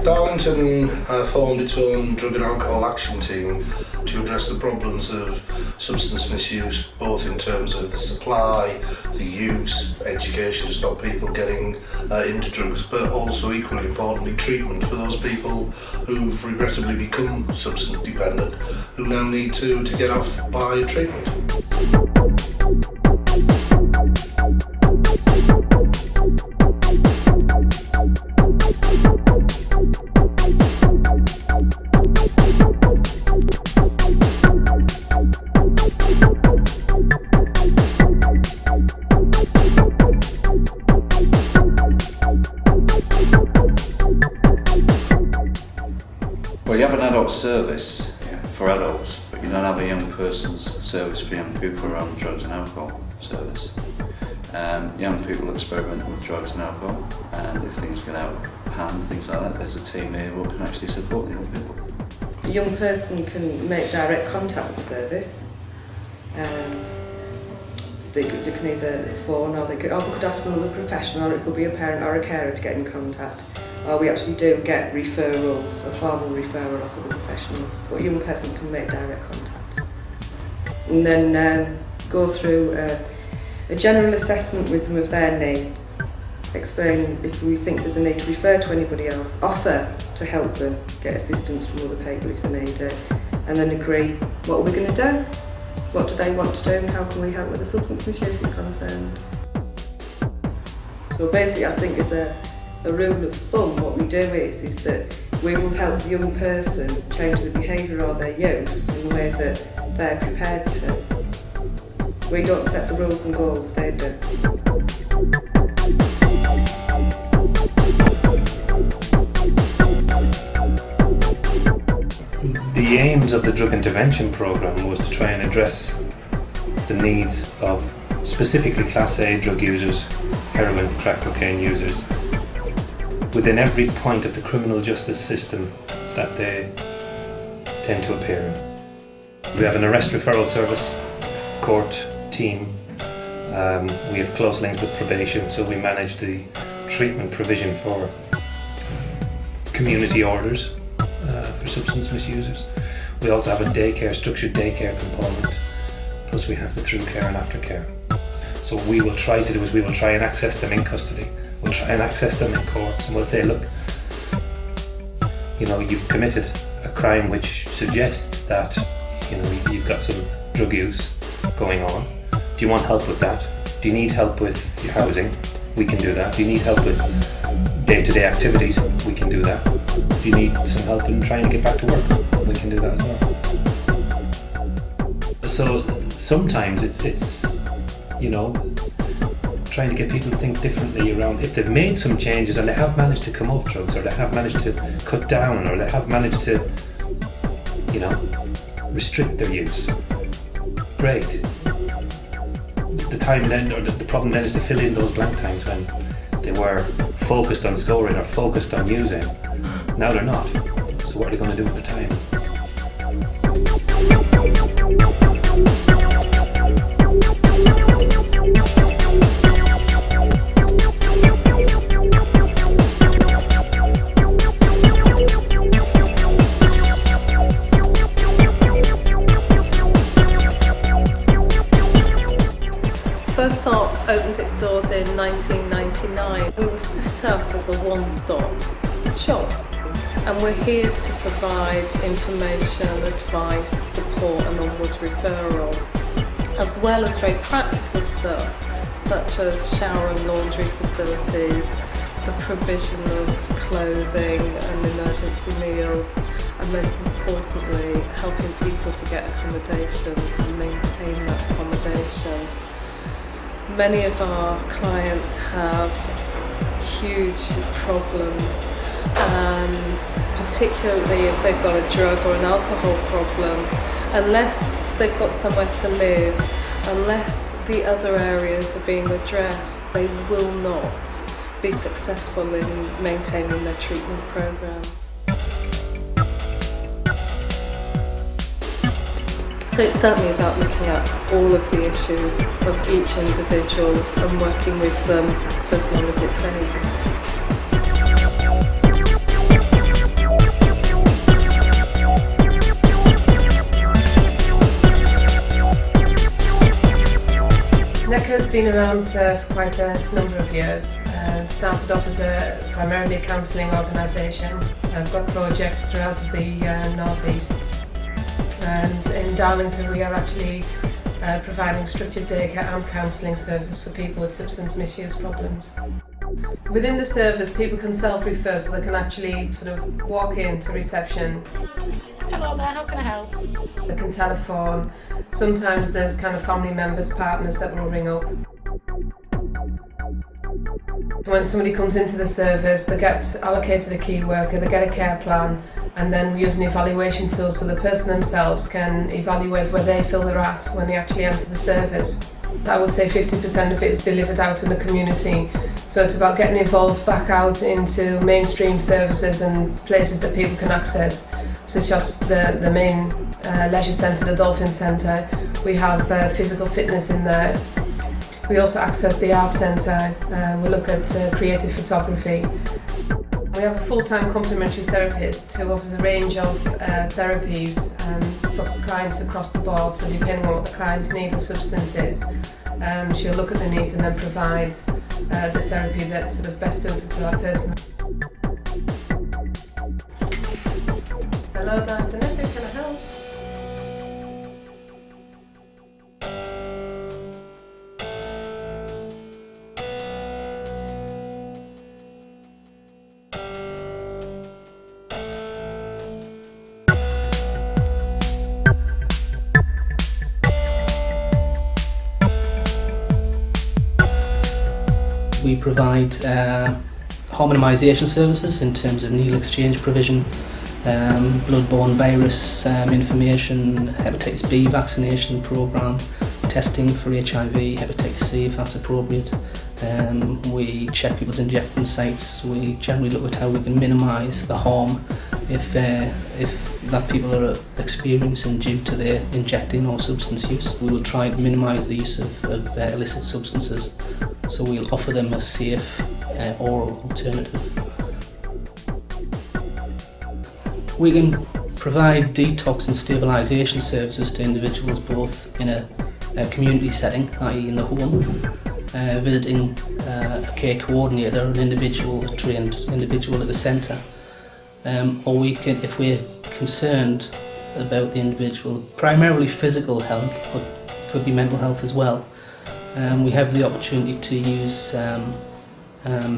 Darlington formed its own drug and alcohol action team to address the problems of substance misuse, both in terms of the supply, the use, education to stop people getting into drugs, but also equally importantly treatment for those people who've regrettably become substance dependent, who now need to get off by treatment. Well, you have an adult service for adults, but you don't have a young person's service for young people who are on drugs and alcohol service. Young people experiment with drugs and alcohol, and if things get out of hand, things like that, there's a team here who can actually support the young people. A young person can make direct contact with the service. They can either phone or they could ask for another professional, or it could be a parent or a carer to get in contact. Or we actually do get referrals, a formal referral off of the professionals, but a young person can make direct contact. And then go through a general assessment with them of their needs, explain if we think there's a need to refer to anybody else, offer to help them get assistance from other people if they need it, and then agree what are we going to do, what do they want to do, and how can we help where the substance misuse is concerned. So basically I think as a rule of thumb, what we do is that we will help the young person change their behaviour or their use in a way that they're prepared to. We don't set the rules and goals, they do. The aims of the drug intervention programme was to try and address the needs of specifically Class A drug users, heroin, crack cocaine users, within every point of the criminal justice system that they tend to appear in. We have an arrest referral service, court team, we have close links with probation, so we manage the treatment provision for community orders for substance misusers. We also have a structured daycare component, plus we have the through care and aftercare. So what we will try to do is we will try and access them in custody. We'll try and access them in courts, and we'll say, look, you know, you've committed a crime which suggests that, you know, you've got some drug use going on. Do you want help with that? Do you need help with your housing? We can do that. Do you need help with day-to-day activities? We can do that. Do you need some help in trying to get back to work? We can do that as well. So sometimes it's you know, trying to get people to think differently around if they've made some changes and they have managed to come off drugs, or they have managed to cut down, or they have managed to, you know, restrict their use. Great. The time then, or the problem then, is to fill in those blank times when they were focused on scoring or focused on using. Now they're not. So what are they going to do with the time? First Start opened its doors in 1999. We were set up as a one-stop shop, and we're here to provide information, advice, support and onwards referral, as well as very practical stuff such as shower and laundry facilities, the provision of clothing and emergency meals, and most importantly helping people to get accommodation and maintain that accommodation. Many of our clients have huge problems, and particularly if they've got a drug or an alcohol problem, unless they've got somewhere to live, unless the other areas are being addressed, they will not be successful in maintaining their treatment programme. So it's certainly about looking at all of the issues of each individual and working with them for as long as it takes. NECA's been around for quite a number of years. Started off as a primarily counselling organisation. I've got projects throughout the North East. And in Darlington we are actually providing structured daycare and counselling service for people with substance misuse problems. Within the service, people can self-refer, so they can actually sort of walk into reception. Hello there, how can I help? They can telephone. Sometimes there's kind of family members, partners that will ring up. So when somebody comes into the service, they get allocated a key worker, they get a care plan, and then we use an evaluation tool so the person themselves can evaluate where they feel they're at when they actually enter the service. I would say 50% of it is delivered out in the community. So it's about getting involved back out into mainstream services and places that people can access, such as the main leisure centre, the Dolphin Centre. We have physical fitness in there. We also access the art centre. We look at creative photography. We have a full-time complementary therapist who offers a range of therapies for clients across the board, so depending on what the client's need for substance is, she'll look at the needs and then provide the therapy that's sort of best suited to that person. Hello, Darlington, can I help? We provide harmonisation services in terms of needle exchange provision, bloodborne virus information, hepatitis B vaccination programme, testing for HIV, hepatitis C if that's appropriate. We check people's injecting sites. We generally look at how we can minimise the harm if that people are experiencing due to their injecting or substance use. We will try and minimise the use of illicit substances, so we'll offer them a safe oral alternative. We can provide detox and stabilisation services to individuals both in a community setting, i.e. in the home, visiting a care coordinator, an individual, a trained individual at the centre, or we can, if we're concerned about the individual, primarily physical health, but could be mental health as well, we have the opportunity to use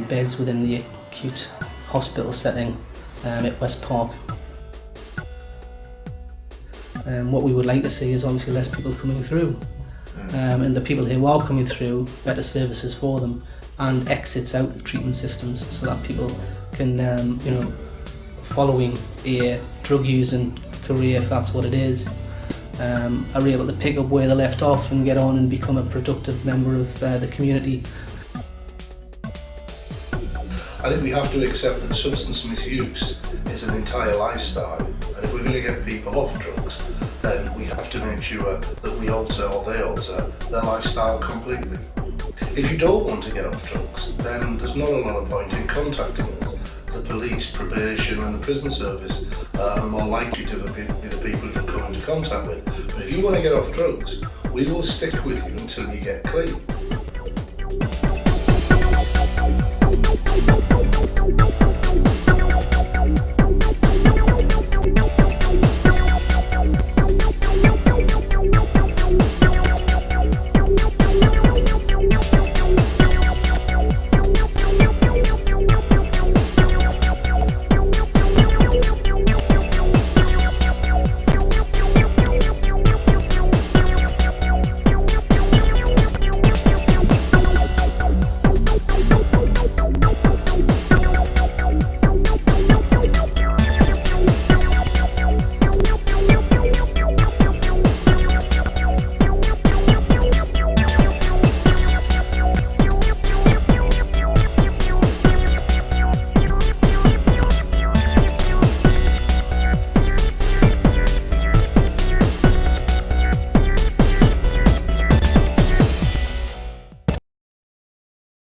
beds within the acute hospital setting at West Park. What we would like to see is obviously less people coming through, and the people who are coming through, better services for them and exits out of treatment systems, so that people can, following a drug using career, if that's what it is, are able to pick up where they left off and get on and become a productive member of the community. I think we have to accept that substance misuse is an entire lifestyle, and if we're going to get people off drugs, then we have to make sure that we alter, or they alter, their lifestyle completely. If you don't want to get off drugs, then there's not a lot of point in contacting us. The police, probation and the prison service are more likely to be the people you can come into contact with. But if you want to get off drugs, we will stick with you until you get clean.